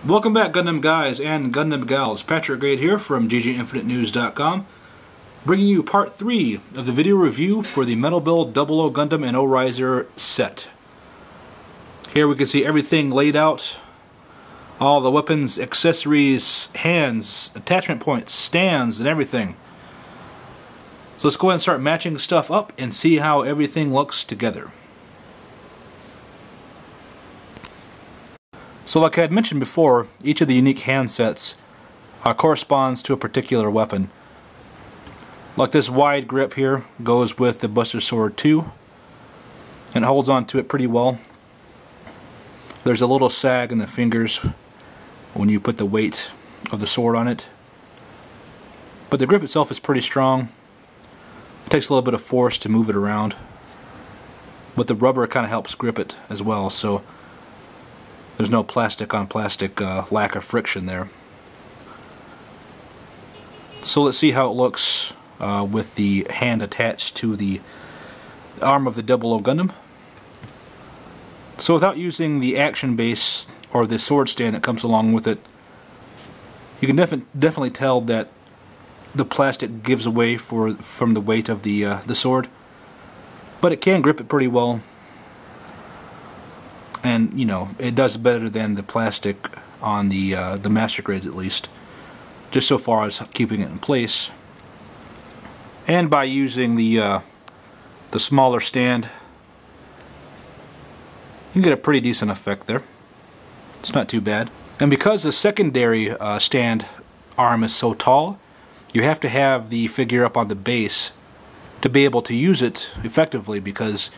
Welcome back, Gundam Guys and Gundam Gals. PatrickGrade here from GGInfiniteNews.com, bringing you part 3 of the video review for the Metal Build 00 Gundam and O-Riser set. Here we can see everything laid out, all the weapons, accessories, hands, attachment points, stands, and everything. So let's go ahead and start matching stuff up and see how everything looks together. So like I had mentioned before, each of the unique hand sets corresponds to a particular weapon. Like this wide grip here goes with the Buster Sword 2 and holds on to it pretty well. There's a little sag in the fingers when you put the weight of the sword on it. But the grip itself is pretty strong. It takes a little bit of force to move it around. But the rubber kind of helps grip it as well, so there's no plastic on plastic lack of friction there. So let's see how it looks with the hand attached to the arm of the 00 Gundam. So without using the action base or the sword stand that comes along with it, you can definitely tell that the plastic gives away from the weight of the sword, but it can grip it pretty well. And you know, it does better than the plastic on the master grades, at least, just so far as keeping it in place. And by using the smaller stand, you can get a pretty decent effect there. It's not too bad. And because the secondary stand arm is so tall, you have to have the figure up on the base to be able to use it effectively, because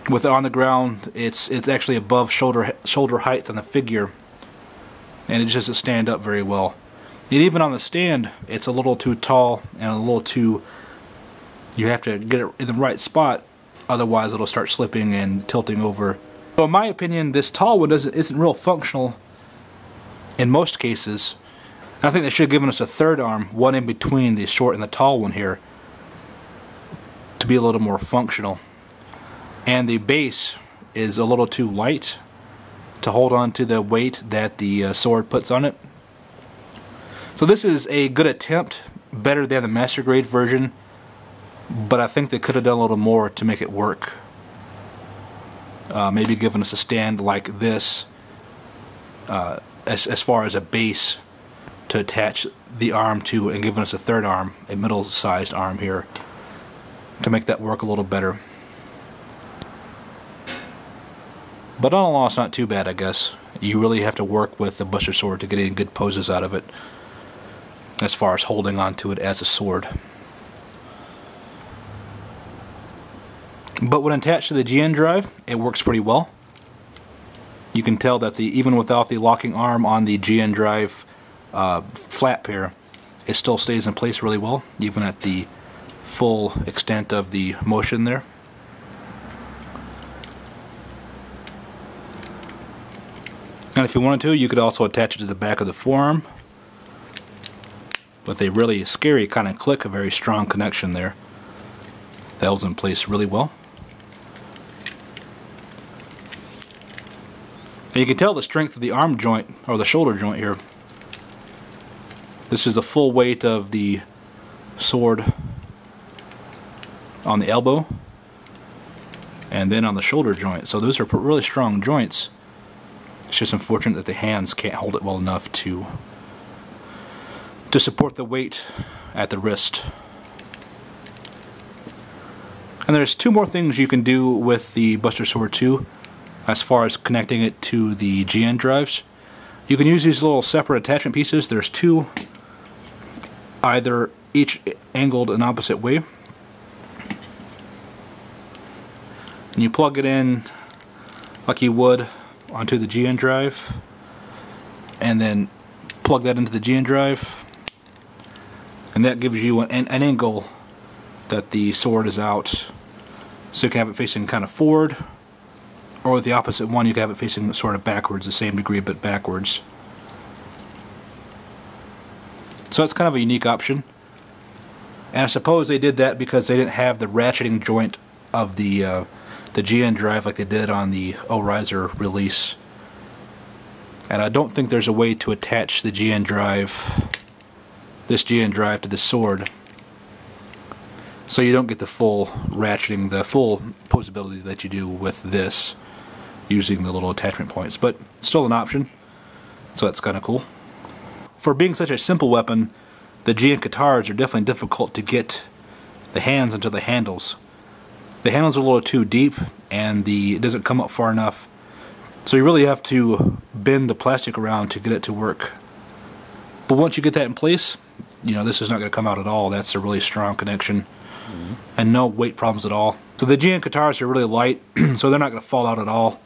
with it on the ground, it's actually above shoulder height on the figure, and it just doesn't stand up very well. And even on the stand, it's a little too tall and a little too. You have to get it in the right spot, otherwise it'll start slipping and tilting over. So in my opinion, this tall one isn't real functional in most cases. I think they should have given us a third arm, one in between the short and the tall one here, to be a little more functional. And the base is a little too light to hold on to the weight that the sword puts on it. So this is a good attempt, better than the master grade version, but I think they could have done a little more to make it work. Maybe given us a stand like this as far as a base to attach the arm to, and given us a third arm, a middle-sized arm here, to make that work a little better. But all in all, it's not too bad, I guess. You really have to work with the Buster Sword to get any good poses out of it, as far as holding on to it as a sword. But when attached to the GN drive, it works pretty well. You can tell that even without the locking arm on the GN drive flap here, it still stays in place really well, even at the full extent of the motion there. And if you wanted to, you could also attach it to the back of the forearm with a really scary kind of click, a very strong connection there. That holds in place really well. And you can tell the strength of the arm joint, or the shoulder joint here. This is the full weight of the sword on the elbow and then on the shoulder joint. So those are really strong joints. It's just unfortunate that the hands can't hold it well enough to support the weight at the wrist. And there's two more things you can do with the Buster Sword 2 as far as connecting it to the GN drives. You can use these little separate attachment pieces. There's two, either each angled an opposite way. And you plug it in like you would onto the GN drive, and then plug that into the GN drive, and that gives you an angle that the sword is out, so you can have it facing kind of forward, or with the opposite one you can have it facing sort of backwards, the same degree but backwards. So that's kind of a unique option, and I suppose they did that because they didn't have the ratcheting joint of the GN drive like they did on the O-Riser release. And I don't think there's a way to attach the GN drive, this GN drive, to the sword, so you don't get the full ratcheting, the full posability that you do with this, using the little attachment points. But still an option, so that's kind of cool. For being such a simple weapon, the GN katars are definitely difficult to get the hands into the handles. The handles are a little too deep, and it doesn't come up far enough. So you really have to bend the plastic around to get it to work. But once you get that in place, you know, this is not going to come out at all. That's a really strong connection. And no weight problems at all. So the GN katars are really light, so they're not going to fall out at all.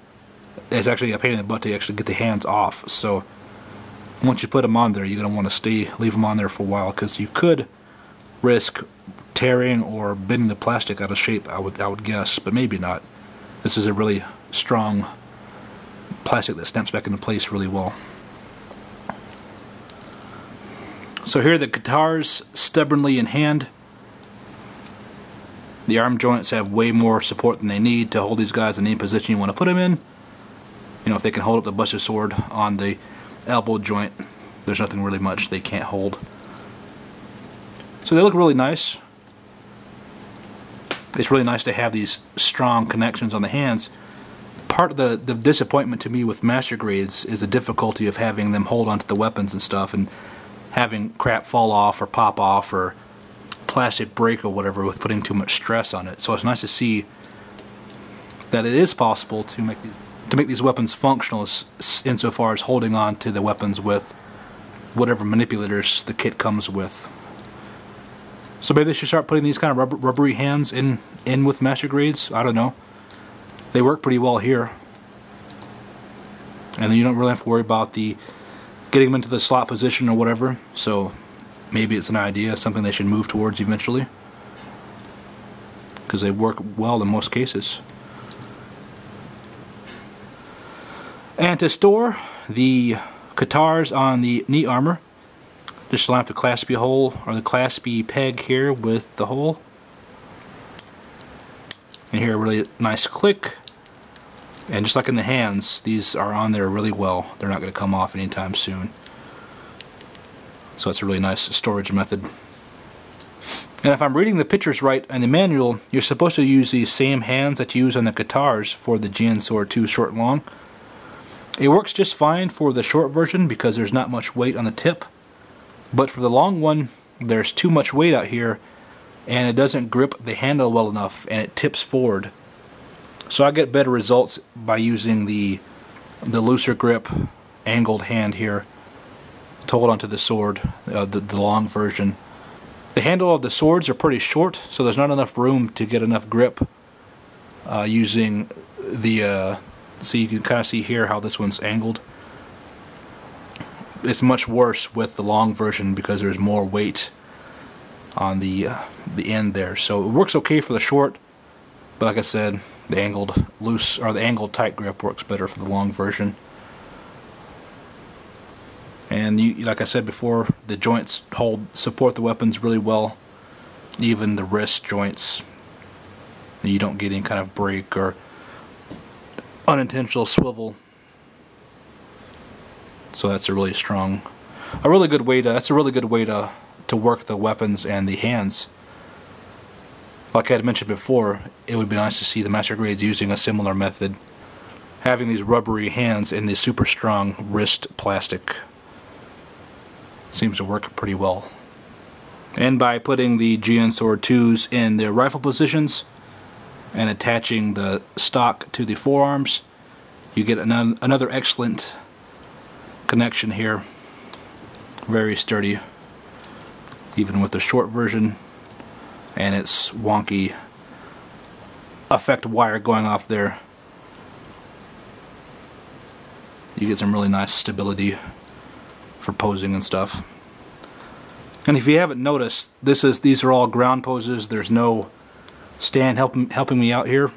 It's actually a pain in the butt to actually get the hands off. So once you put them on there, you're going to want to leave them on there for a while, because you could risk tearing or bending the plastic out of shape, I would guess, but maybe not. This is a really strong plastic that snaps back into place really well. So here are the katars stubbornly in hand. The arm joints have way more support than they need to hold these guys in any position you want to put them in. You know, if they can hold up the buster sword on the elbow joint, there's nothing really much they can't hold. So they look really nice. It's really nice to have these strong connections on the hands. Part of the disappointment to me with master grades is the difficulty of having them hold onto the weapons and stuff, and having crap fall off or pop off or plastic break or whatever with putting too much stress on it. So it's nice to see that it is possible to make these weapons functional insofar as holding on to the weapons with whatever manipulators the kit comes with. So maybe they should start putting these kind of rubbery hands in with master grades. I don't know. They work pretty well here, and then you don't really have to worry about getting them into the slot position or whatever. So maybe it's an idea, something they should move towards eventually, because they work well in most cases. And to store the katars on the knee armor, just line up the claspy hole, or the claspy peg here with the hole. And here a really nice click. And just like in the hands, these are on there really well. They're not going to come off anytime soon. So it's a really nice storage method. And if I'm reading the pictures right in the manual, you're supposed to use these same hands that you use on the katars for the GN Sword 2 short and long. It works just fine for the short version because there's not much weight on the tip. But for the long one, there's too much weight out here, and it doesn't grip the handle well enough, and it tips forward. So I get better results by using the looser grip angled hand here to hold onto the sword, the long version. The handle of the swords are pretty short, so there's not enough room to get enough grip using the so you can kind of see here how this one's angled. It's much worse with the long version because there's more weight on the end there. So it works okay for the short, but like I said, the angled loose or the angled tight grip works better for the long version. And like I said before, the joints support the weapons really well. Even the wrist joints, you don't get any kind of break or unintentional swivel. So that's a really good way to work the weapons and the hands. Like I had mentioned before, it would be nice to see the master grades using a similar method, having these rubbery hands in the super strong wrist plastic. Seems to work pretty well. And by putting the GN Sword 2s in their rifle positions and attaching the stock to the forearms, you get another excellent connection here. Very sturdy, even with the short version and its wonky effect wire going off there. You get some really nice stability for posing and stuff. And if you haven't noticed, these are all ground poses. There's no stand helping me out here,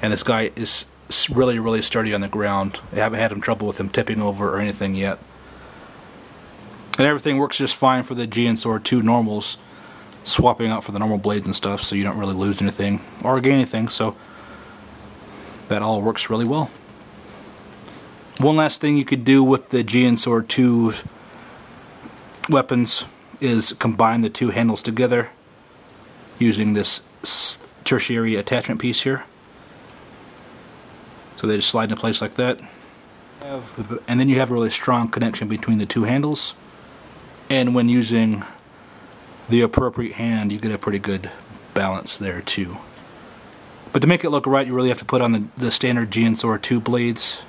and this guy is really sturdy on the ground. I haven't had trouble with him tipping over or anything yet. And everything works just fine for the GN Sword 2 normals, swapping out for the normal blades and stuff, so you don't really lose anything or gain anything. So that all works really well. One last thing you could do with the GN Sword 2 weapons is combine the two handles together using this tertiary attachment piece here. So they just slide into place like that. And then you have a really strong connection between the two handles. And when using the appropriate hand, you get a pretty good balance there too. But to make it look right, you really have to put on the standard GN Sword 2 blades.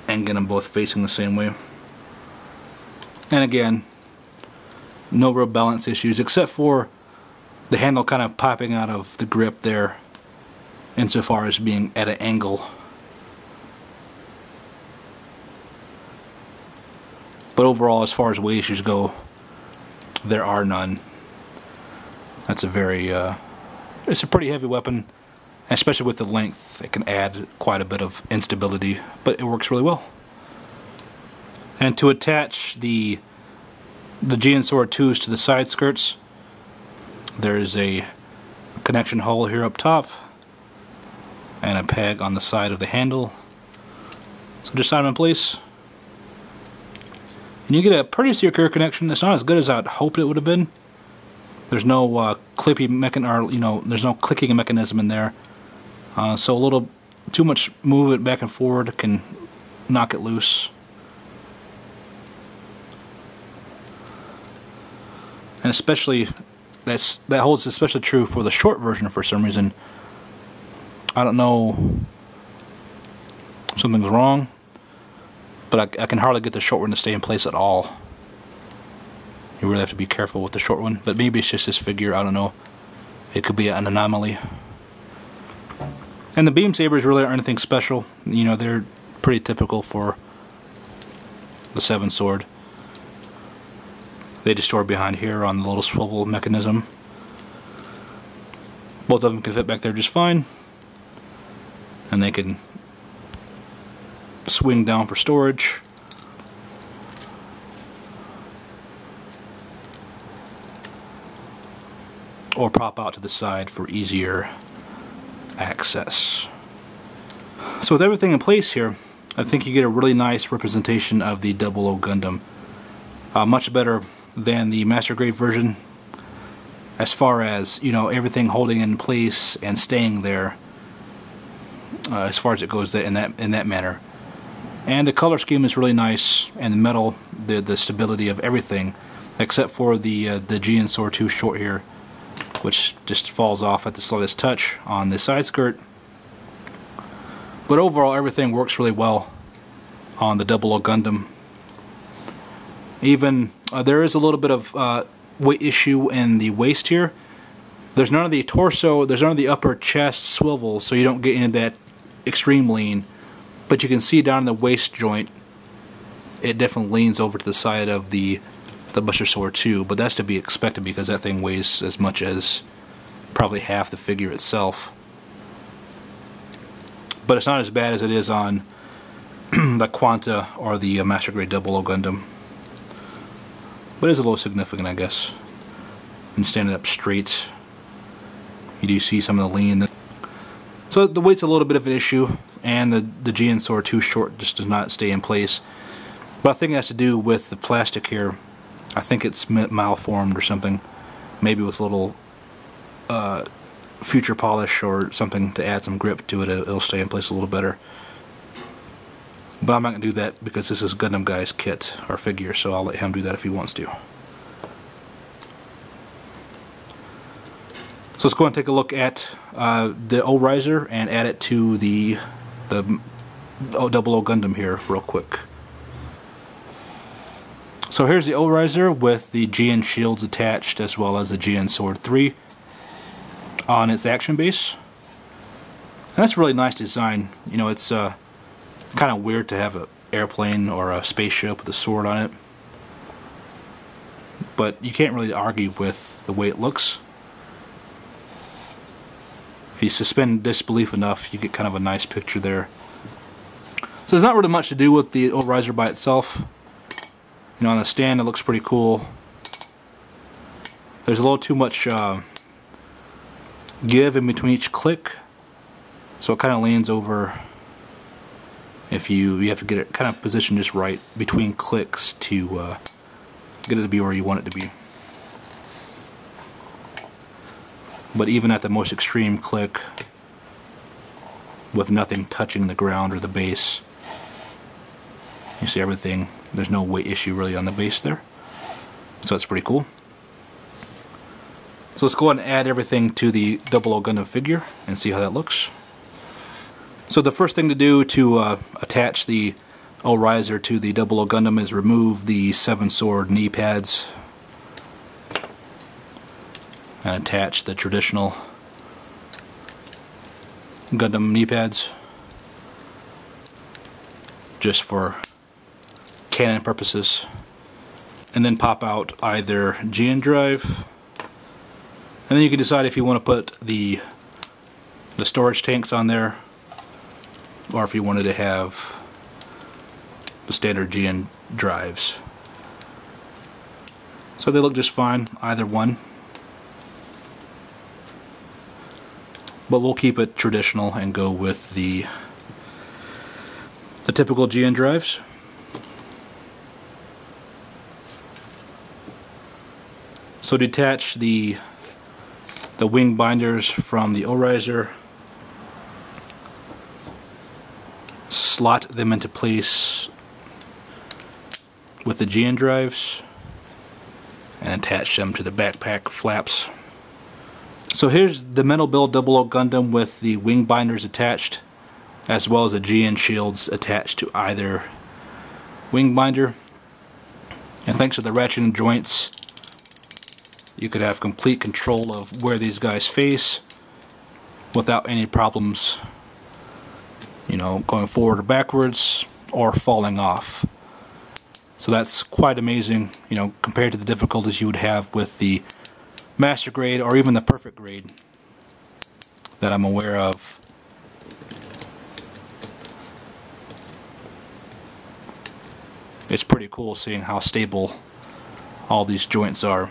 And get them both facing the same way. And again, no real balance issues except for the handle kind of popping out of the grip there insofar as being at an angle. But overall, as far as weight issues go, there are none. That's a very, it's a pretty heavy weapon, especially with the length. It can add quite a bit of instability, but it works really well. And to attach the GN Sword 2s to the side skirts, there is a connection hole here up top and a peg on the side of the handle. So just slide them in place. And you get a pretty secure connection. It's not as good as I'd hoped it would have been. There's no there's no clicking mechanism in there. So a little too much movement back and forward can knock it loose. And especially that holds especially true for the short version for some reason. I don't know, something's wrong, but I can hardly get the short one to stay in place at all. You really have to be careful with the short one, but maybe it's just this figure, I don't know. It could be an anomaly. And the beam sabers really aren't anything special. You know, they're pretty typical for the 7 sword. They just store behind here on the little swivel mechanism. Both of them can fit back there just fine. And they can swing down for storage. Or pop out to the side for easier access. So with everything in place here, I think you get a really nice representation of the 00 Gundam. Much better than the Master Grade version, as far as, you know, everything holding in place and staying there, as far as it goes in that manner. And the color scheme is really nice, and the metal, the stability of everything, except for the GN Sword 2 short here, which just falls off at the slightest touch on the side skirt. But overall, everything works really well on the 00 Gundam. Even there is a little bit of weight issue in the waist here. There's none of the torso, there's none of the upper chest swivel, so you don't get into that extreme lean. But you can see down in the waist joint, it definitely leans over to the side of the Buster Sword 2, but that's to be expected because that thing weighs as much as probably half the figure itself. But it's not as bad as it is on the Quanta or the Master Grade 00 Gundam. But it is a little significant, I guess. When standing up straight, you do see some of the lean. So the weight's a little bit of an issue, and the GN Sword 2 short just does not stay in place. But I think it has to do with the plastic here. I think it's malformed or something. Maybe with a little future polish or something to add some grip to it, it'll stay in place a little better. But I'm not going to do that because this is Gundam Guy's kit, or figure, so I'll let him do that if he wants to. So let's go and take a look at the O-Riser and add it to the 00 Gundam here real quick. So here's the O-Riser with the GN shields attached, as well as the GN Sword 3 on its action base. And that's a really nice design. You know, it's kind of weird to have an airplane or a spaceship with a sword on it, but you can't really argue with the way it looks. If you suspend disbelief enough, you get kind of a nice picture there. So there's not really much to do with the O-Riser by itself. You know, on the stand it looks pretty cool. there's a little too much give in between each click, so it kind of leans over. If you have to get it kind of positioned just right between clicks to get it to be where you want it to be. But even at the most extreme click, with nothing touching the ground or the base, you see everything. There's no weight issue really on the base there, so that's pretty cool. So let's go ahead and add everything to the 00 Gundam figure and see how that looks. So the first thing to do to attach the O-riser to the 00 Gundam is remove the 7-sword knee pads and attach the traditional Gundam knee pads just for cannon purposes, and then pop out either GN drive, and then you can decide if you want to put the storage tanks on there, or if you wanted to have the standard GN drives. So they look just fine, either one. But we'll keep it traditional and go with the typical GN drives. So detach the wing binders from the O-riser, slot them into place with the GN drives, and attach them to the backpack flaps. So here's the metal build 00 Gundam with the wing binders attached, as well as the GN shields attached to either wing binder. And thanks to the ratcheting joints, you could have complete control of where these guys face without any problems, you know, going forward or backwards or falling off. So that's quite amazing, you know, compared to the difficulties you would have with the Master Grade or even the Perfect Grade that I'm aware of. It's pretty cool seeing how stable all these joints are.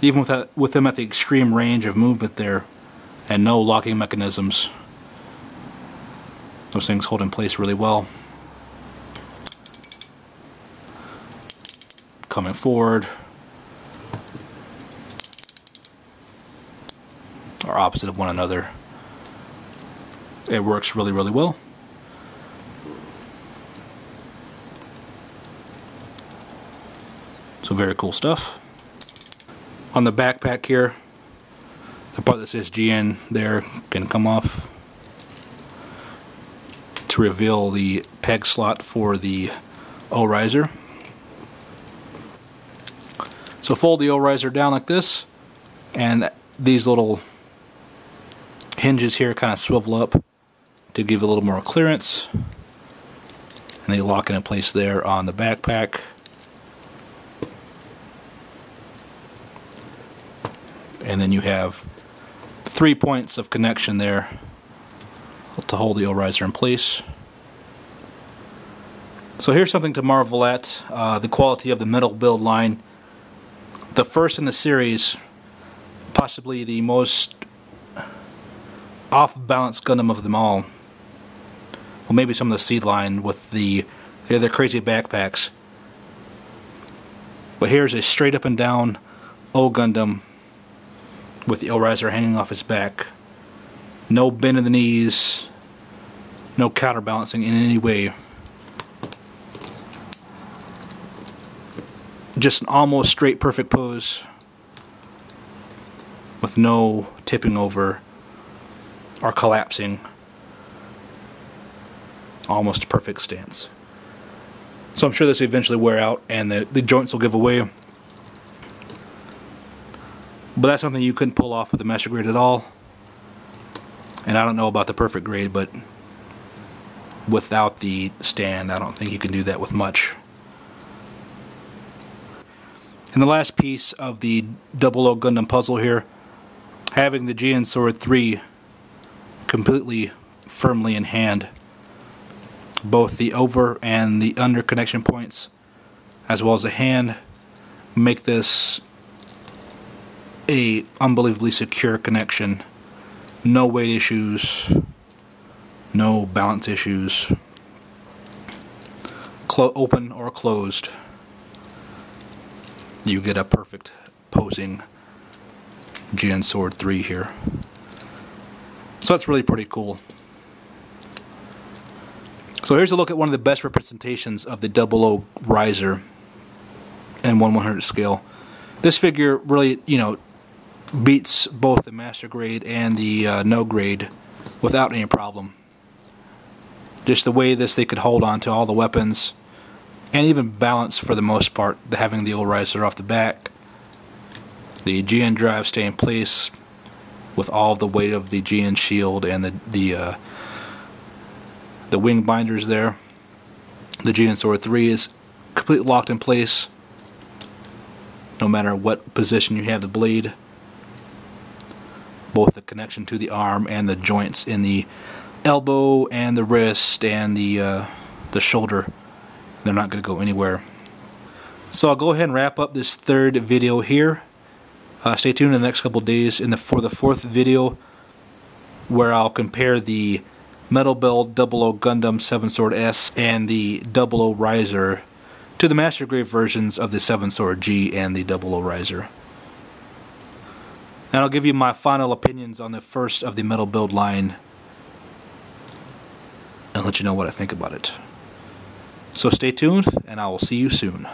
Even with them at the extreme range of movement there and no locking mechanisms, those things hold in place really well. Coming forward are opposite of one another. It works really, really well. So very cool stuff. On the backpack here, the part that says GN there can come off to reveal the peg slot for the O-riser. So fold the O-riser down like this, and these little hinges here kind of swivel up to give a little more clearance, and they lock in place there on the backpack. And then you have 3 points of connection there to hold the O-riser in place. So here's something to marvel at, the quality of the metal build line. The first in the series, possibly the most off-balance Gundam of them all. Well, maybe some of the seed line with their crazy backpacks. But here's a straight up and down O Gundam with the O-riser hanging off his back. No bend in the knees, no counterbalancing in any way. Just an almost straight perfect pose with no tipping over or collapsing. Almost perfect stance. So I'm sure this will eventually wear out and the joints will give away. But that's something you couldn't pull off with the Master Grade at all. And I don't know about the Perfect Grade, but without the stand, I don't think you can do that with much. And the last piece of the 00 Gundam puzzle here, having the GN Sword 3 completely firmly in hand. Both the over and the under connection points as well as the hand make this a unbelievably secure connection. No weight issues, no balance issues, open or closed. You get a perfect posing GN Sword 3 here. So that's really pretty cool. So here's a look at one of the best representations of the 00 riser and 1/100 scale. This figure really, beats both the Master Grade and the No Grade without any problem. Just the way they could hold on to all the weapons and even balance for the most part, having the old riser off the back. The GN drive stay in place with all the weight of the GN shield and the wing binders there. The GN Sword 3 is completely locked in place no matter what position you have the blade. Both the connection to the arm and the joints in the elbow and the wrist and the shoulder, they're not going to go anywhere. So I'll go ahead and wrap up this third video here. Stay tuned in the next couple days for the fourth video, where I'll compare the Metal Build 00 Gundam 7 Sword S and the 00 riser to the Master Grade versions of the 7 Sword G and the 00 riser. And I'll give you my final opinions on the first of the Metal Build line and let you know what I think about it. So stay tuned, and I will see you soon.